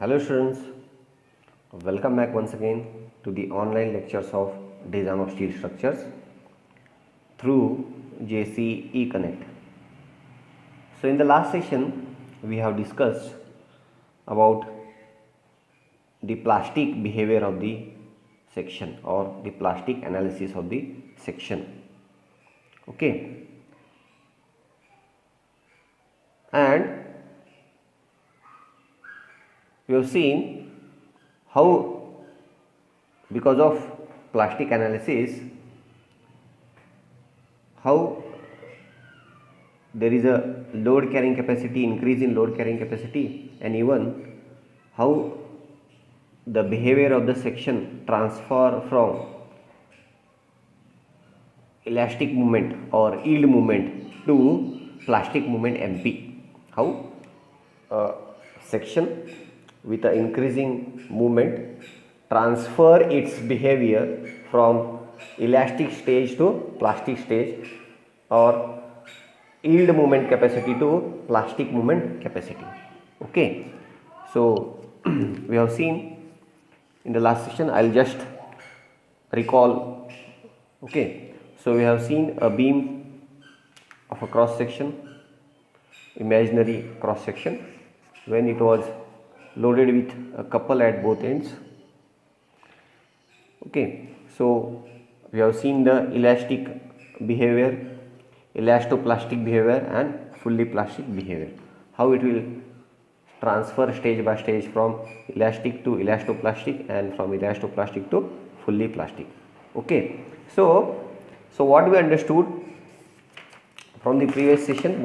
Hello students, welcome back once again to the online lectures of Design of Steel Structures through JCE Connect. So in the last session we have discussed about the plastic behavior of the section or the plastic analysis of the section. Okay, and we have seen how because of plastic analysis how there is a load carrying capacity, increase in load carrying capacity, and even how the behavior of the section transfer from elastic movement or yield movement to plastic movement MP. How a section with an increasing movement transfer its behavior from elastic stage to plastic stage or yield moment capacity to plastic moment capacity. Okay, so we have seen in the last session. I'll just recall. Okay, so we have seen a beam of a cross section, imaginary cross section, when it was loaded with a couple at both ends. Okay, so we have seen the elastic behavior, elastoplastic behavior, and fully plastic behavior, how it will transfer stage by stage from elastic to elastoplastic and from elastoplastic to fully plastic. Okay, so what we understood from the previous session,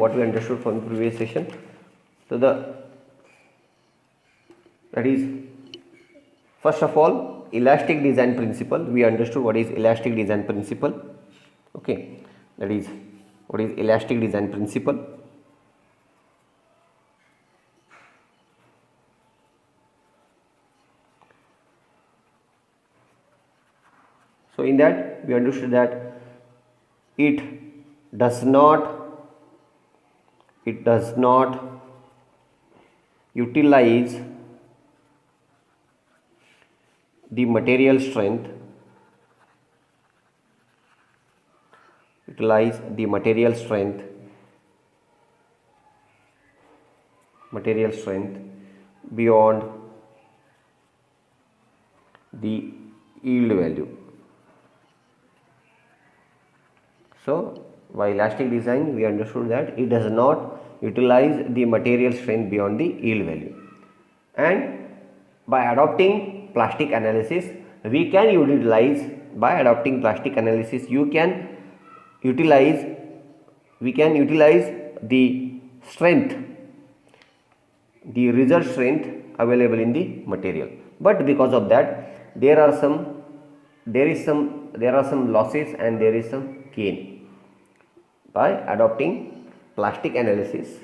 so that is, first of all, elastic design principle. We understood what is elastic design principle. Okay, that is, what is elastic design principle. So in that we understood that it does not utilize the material strength, beyond the yield value. So by elastic design we understood that it does not utilize the material strength beyond the yield value, and by adopting plastic analysis we can utilize the strength, the reserve strength available in the material. But because of that there are some losses and there is some gain. By adopting plastic analysis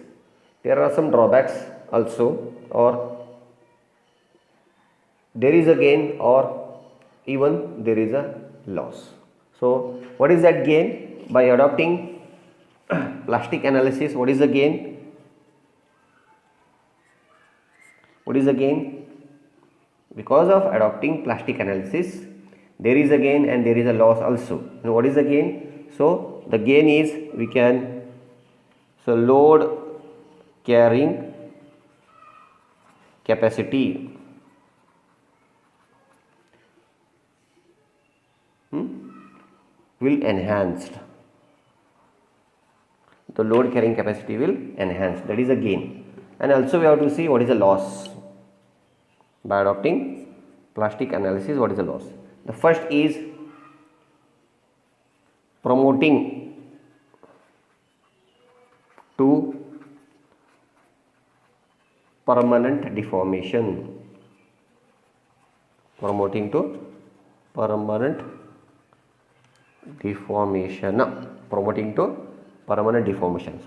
there are some drawbacks also, or there is a gain or even there is a loss. So what is that gain? By adopting plastic analysis, what is the gain? Because of adopting plastic analysis there is a gain and there is a loss also. Now what is the gain? So the gain is load carrying capacity will enhanced. The load carrying capacity will enhance, that is a gain. And also we have to see what is the loss. By adopting plastic analysis, what is the loss? The first is promoting to permanent deformation. So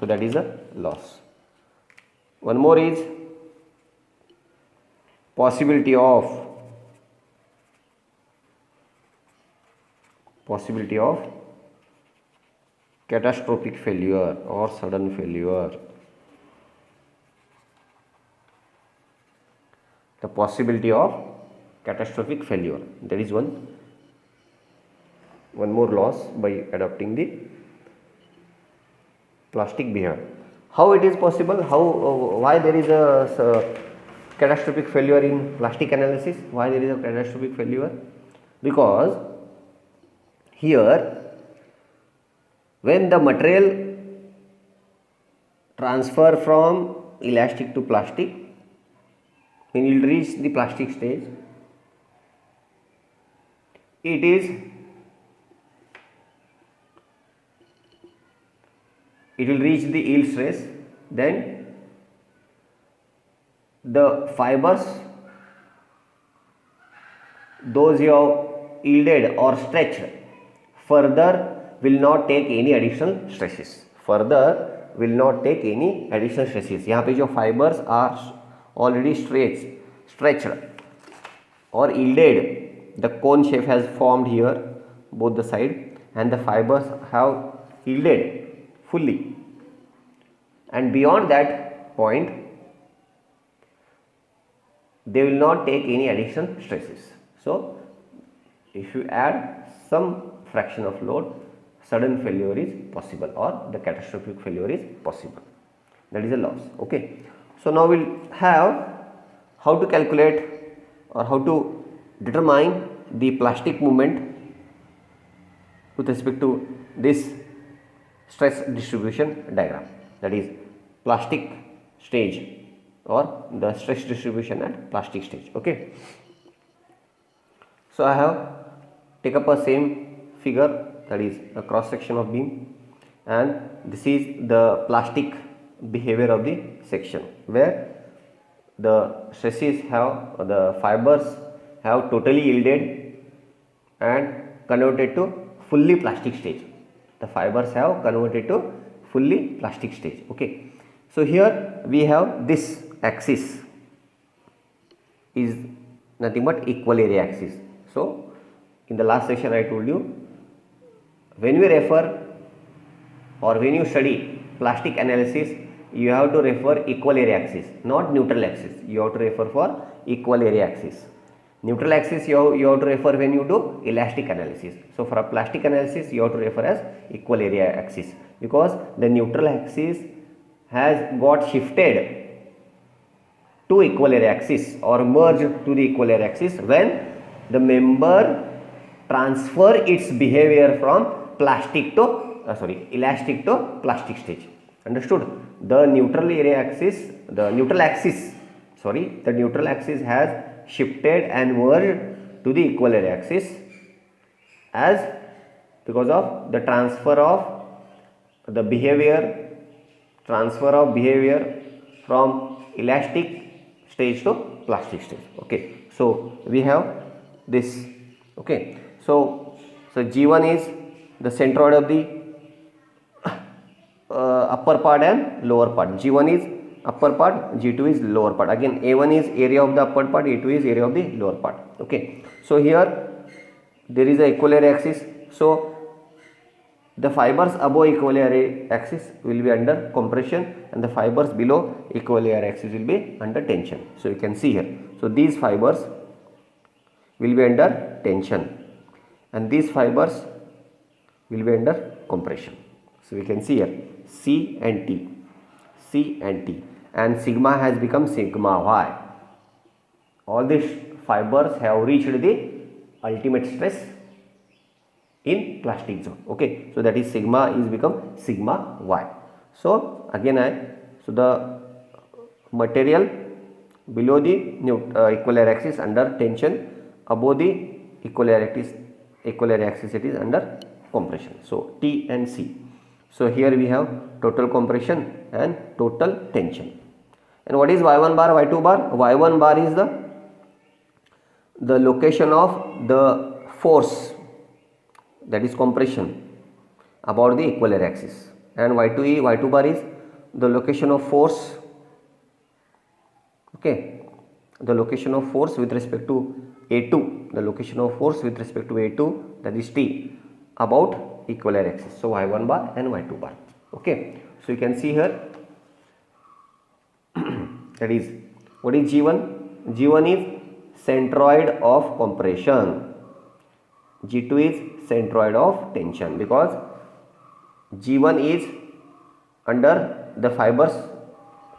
that is a loss. One more is possibility of catastrophic failure or sudden failure. the possibility of catastrophic failure. There is one more loss by adopting the plastic behavior. How it is possible? Why there is a catastrophic failure in plastic analysis? Why there is a catastrophic failure? Because here, when the material transfer from elastic to plastic, when it reach the plastic stage, it will reach the yield stress. Then the fibers, those you have yielded or stretched, further will not take any additional stresses. यहाँ पे जो fibers are already stretched or yielded, the cone shape has formed here both the side, and the fibers have yielded fully, and beyond that point they will not take any additional stresses. So if you add some fraction of load, sudden failure is possible, or the catastrophic failure is possible. That is a loss. Okay, so now we'll have how to calculate or how to determine the plastic movement with respect to this stress distribution diagram, that is plastic stage or the stress distribution at plastic stage. Okay, so I have take up a same figure, that is a cross section of beam, and this is the plastic behavior of the section, where the stresses have, the fibers have totally yielded and converted to fully plastic stage. The fibers have converted to fully plastic stage. Okay, so here we have this axis is nothing but equal area axis. So in the last session I told you, when we refer or when you study plastic analysis, you have to refer equal area axis, not neutral axis. You have to refer for equal area axis. Neutral axis you have to refer when you do elastic analysis. So for a plastic analysis you have to refer as equal area axis, because the neutral axis has got shifted to equal area axis or merged to the equal area axis when the member transfer its behavior from elastic to plastic stage. Understood? The neutral axis has shifted and merged to the equal area axis because of the transfer of behavior from elastic stage to plastic stage. Okay, so we have this. Okay, so G1 is the centroid of the upper part and lower part. G1 is upper part, G2 is lower part. Again, A1 is area of the upper part, A2 is area of the lower part. Okay, so here there is a equal area axis. So the fibers above equal area axis will be under compression, and the fibers below equal area axis will be under tension. So you can see here. So these fibers will be under tension, and these fibers will be under compression. So we can see here C and T, and sigma has become sigma y. All these fibers have reached the ultimate stress in plastic zone. Okay, so that is sigma is become sigma y. So again the material below the equal area axis under tension, above the equal area axis it is under compression. So T and C. So here we have total compression and total tension. And what is y1 bar, y2 bar? Y1 bar is the location of the force, that is compression, about the equal area axis, and y2 bar is the location of force. Okay, the location of force with respect to A2, that is T, about equal area axis. So y1 bar and y2 bar. Okay, so you can see here that is, what is G1? G1 is centroid of compression, G2 is centroid of tension, because G1 is under the fibers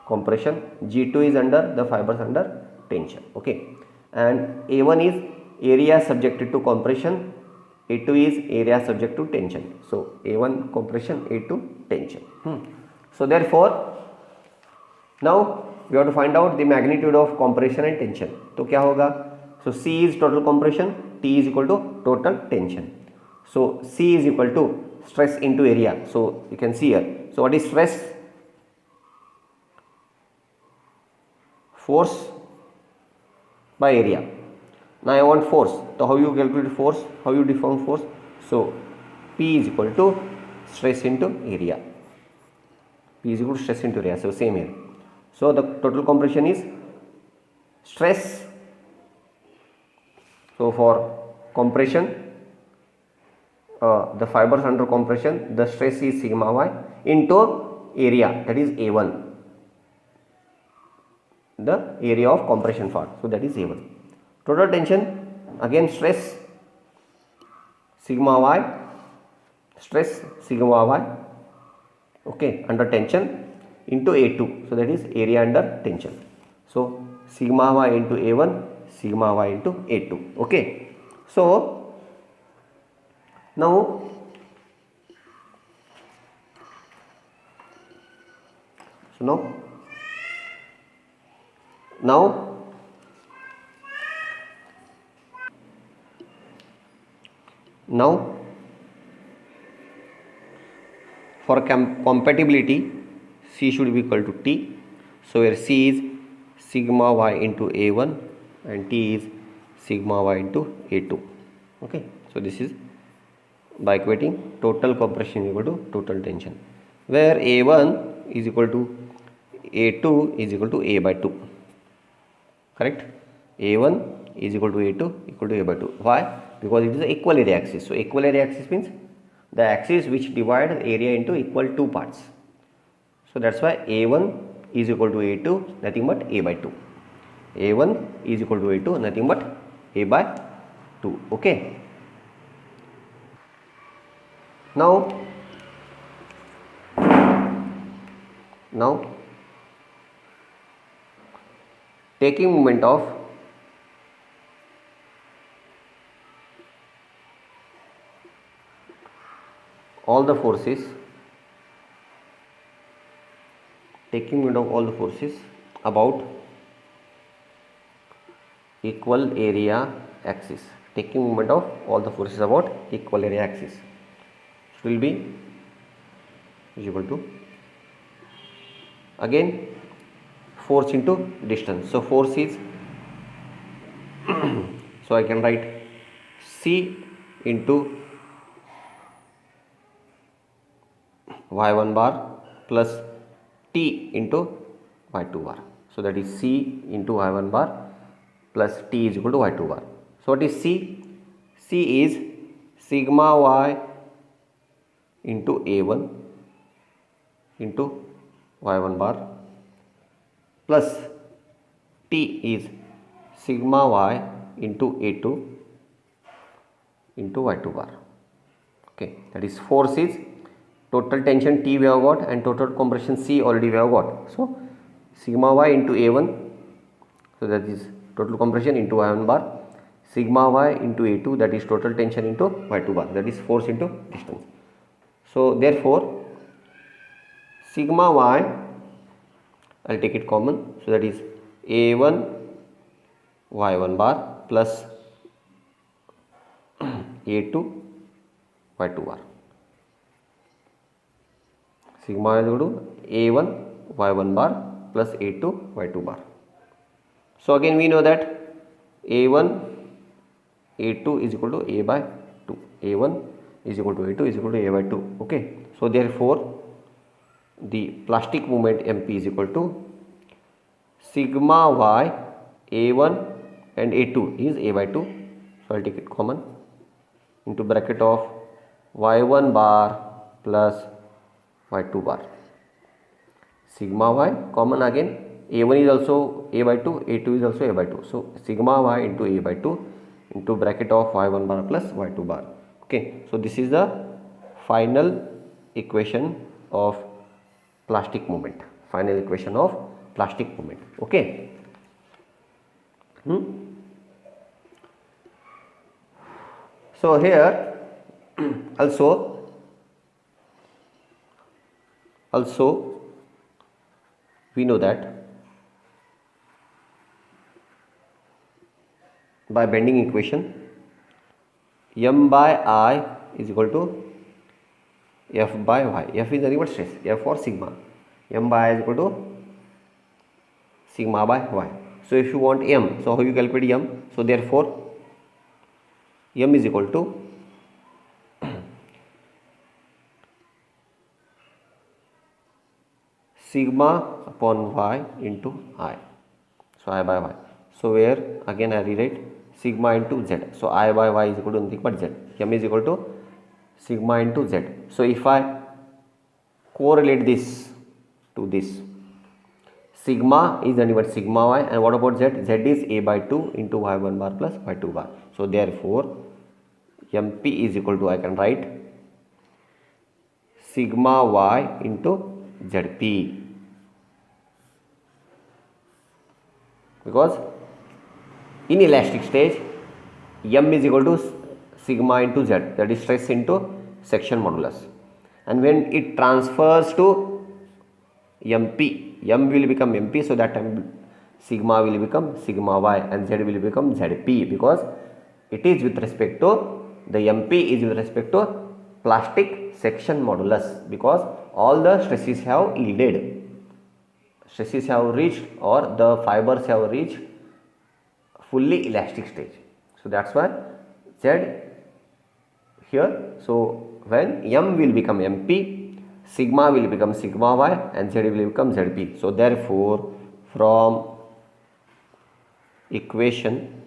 compression, G2 is under the fibers under tension. Okay, and A1 is area subjected to compression, A2 is area subject to tension. So A1 compression, A2 tension. So therefore now we have to find out the magnitude of compression and tension. तो क्या होगा? So C is total compression, T is equal to total tension. So C is equal to stress into area. So you can see here. So what is stress? Force by area. Now I want force. So how you calculate force? How you define force? So P is equal to stress into area. P is equal to stress into area. So same here. So the total compression is stress. So for compression, the fibers under compression, the stress is sigma y into area, that is A1, the area of compression part. So that is A1. Total tension, again stress sigma y, stress sigma y, okay, under tension into A2. So that is area under tension. So sigma y into A1, sigma y into A2. Okay. So now for compatibility, C should be equal to T. So where C is sigma y into A1 and T is sigma y into A2. Okay. So this is by equating total compression is equal to total tension, where A1 is equal to A2 is equal to A by 2. Correct? A1 is equal to A2 equal to A by 2. Why? Because it is an equal area axis. So equal area axis means the axis which divides area into equal two parts. So that's why A1 is equal to A2, nothing but A by 2. A1 is equal to A2, nothing but A by 2. Okay. Now taking moment of all the forces, about equal area axis, taking moment of all the forces about equal area axis, it will be equal to again force into distance. So force is so I can write C into y1 bar plus T into y2 bar. So that is C into y1 bar plus T is equal to y2 bar. So what is C? C is sigma y into A1 into y1 bar plus T is sigma y into A2 into y2 bar. Okay, that is force is total tension T we have got and total compression C already we have got. So sigma y into A1, so that is total compression into y1 bar, sigma y into A2, that is total tension into y2 bar, that is force into distance. So therefore sigma y, I'll take it common, so that is A1 y1 bar plus A2 y2 bar. Sigma is equal to A1 y1 bar plus A2 y2 bar. So again we know that A1 A2 is equal to A by 2. A1 is equal to A2 is equal to A by 2. Okay. So therefore the plastic moment MP is equal to sigma y A1 and A2 is A by 2. So I'll take it common into bracket of y1 bar plus y2 bar. Sigma y common again, A1 is also a by 2, A2 is also a by 2. So sigma y into a by 2 into bracket of y1 bar plus y2 bar. Okay, so this is the final equation of plastic moment. Final equation of plastic moment. Okay. So here also we know that by bending equation m by I is equal to f by y. F is nothing but stress, f for sigma. M by I is equal to sigma by y. So if you want m, so how you calculate m? So therefore m is equal to sigma upon y into I. So I by y. So where again I rewrite sigma into z. So I by y is equal to nothing but z. M is equal to sigma into z. So if I correlate this to this, sigma is nothing but sigma y, and what about z? Z is a by 2 into y1 bar plus y2 bar. So therefore mp is equal to, I can write sigma y into zp, because in elastic stage m is equal to sigma into z, that is stress into section modulus, and when it transfers to mp, m will become mp, so that time sigma will become sigma y and z will become zp, because it is with respect to the mp is with respect to plastic section modulus, because all the stresses have yielded, stresses have reached, or the fibers have reached fully elastic stage. So that's why z here. So when m will become mp, sigma will become sigma y and z will become zp. So therefore from equation,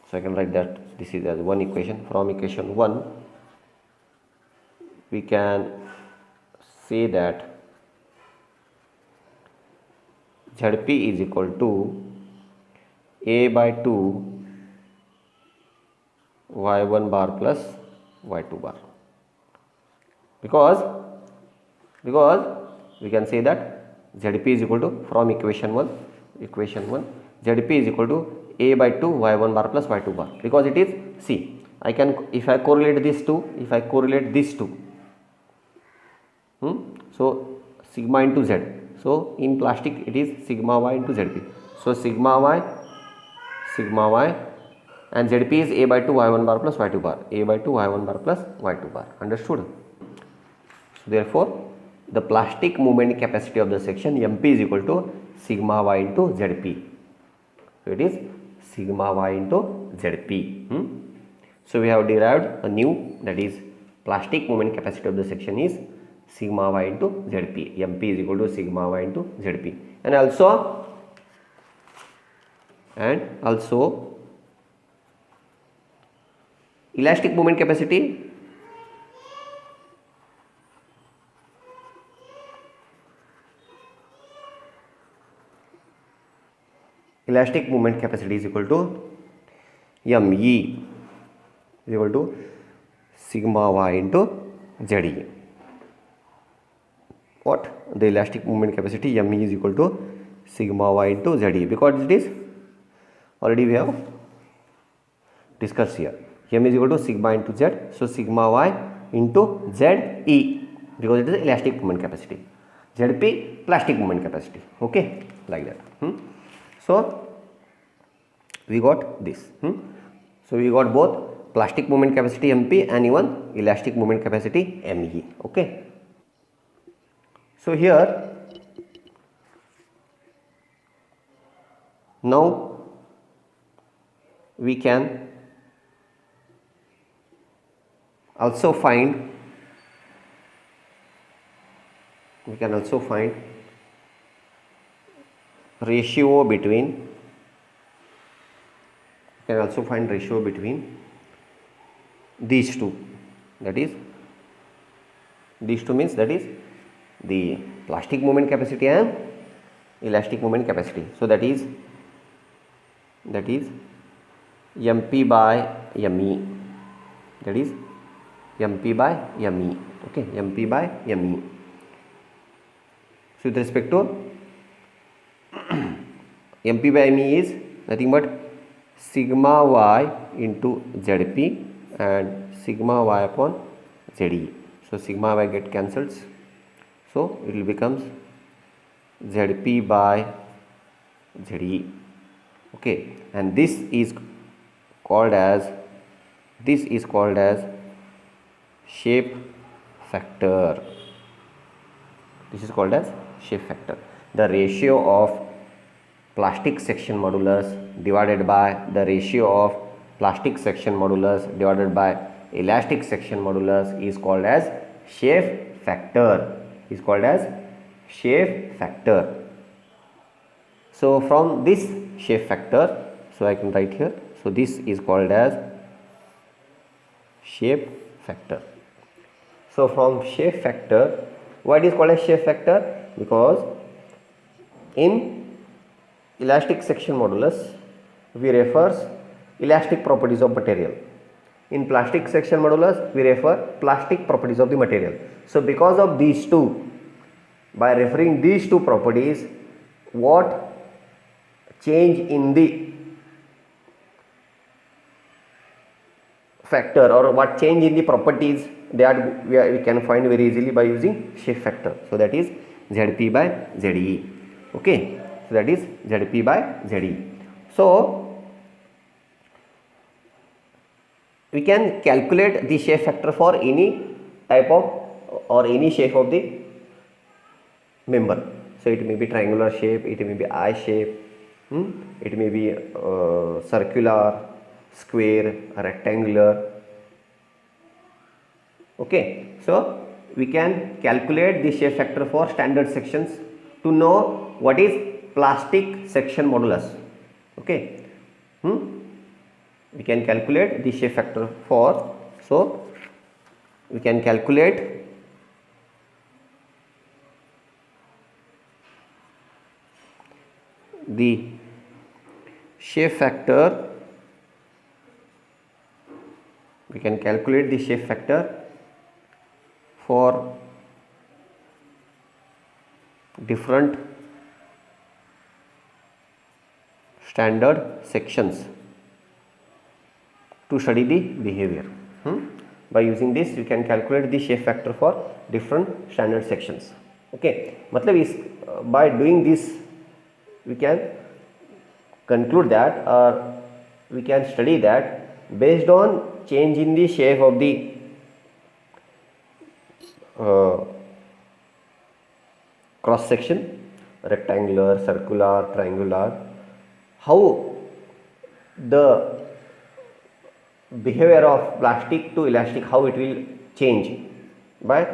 so I can write that this is as one equation. From equation 1 we can say that zp is equal to a by 2 y1 bar plus y2 bar, because we can say that zp is equal to, from equation 1 zp is equal to a by 2 y1 bar plus y2 bar, because it is, see, I can, if I correlate this two, so sigma into z, so in plastic it is sigma y into zp, so sigma y and zp is a by 2 y1 bar plus y2 bar, a by 2 y1 bar plus y2 bar. Understood? So therefore the plastic movement capacity of the section mp is equal to sigma y into zp. So it is sigma y into zp. So we have derived a new, that is plastic movement capacity of the section is sigma y into zp. mp is equal to sigma y into zp. And also elastic movement capacity, is equal to me is equal to sigma y into ze. What? The elastic movement capacity me is equal to sigma y into ze, because it is already we have discussed here. M is equal to sigma into z, so sigma y into ze, because it is elastic movement capacity, zp plastic movement capacity. Okay, like that. So we got this. So we got both plastic movement capacity mp and even elastic movement capacity me. Okay. So here now we can also find ratio between these two, that is these two means that is the plastic movement capacity and elastic moment capacity. So that is mp by me, that is mp by me. Okay, mp by me. So with respect to mp by me is nothing but sigma y into zp and sigma y upon ze. So sigma y get cancelled, so it will becomes zp by ze. Okay, and this is called as shape factor. This is called as shape factor. The ratio of plastic section modulus divided by the ratio of plastic section modulus divided by elastic section modulus is called as shape factor. Is called as shape factor. So from this shape factor, so I can write here. So this is called as shape factor. So from shape factor, why it is called as shape factor? Because in elastic section modulus we refers elastic properties of material. In plastic section modulus we refer plastic properties of the material. So because of these two, by referring these two properties, what change in the factor or what change in the properties, that we can find very easily by using shape factor. So that is Zp by Ze. Okay, so that is Zp by Ze. So we can calculate the shape factor for any type of or any shape of the member. So it may be triangular shape, it may be eye shape, it may be circular, square, rectangular. Okay, so we can calculate the shape factor for standard sections to know what is plastic section modulus. Okay, we can calculate the shape factor for, so we can calculate the shape factor, we can calculate the shape factor for different standard sections to study the behavior. By using this we can calculate the shape factor for different standard sections. Okay, matlab is by doing this we can conclude that, or we can study that based on change in the shape of the cross section, rectangular, circular, triangular, how the behavior of plastic to elastic, how it will change by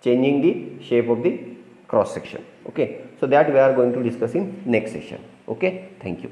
changing the shape of the cross section. Okay, so that we are going to discuss in next session. Okay, thank you.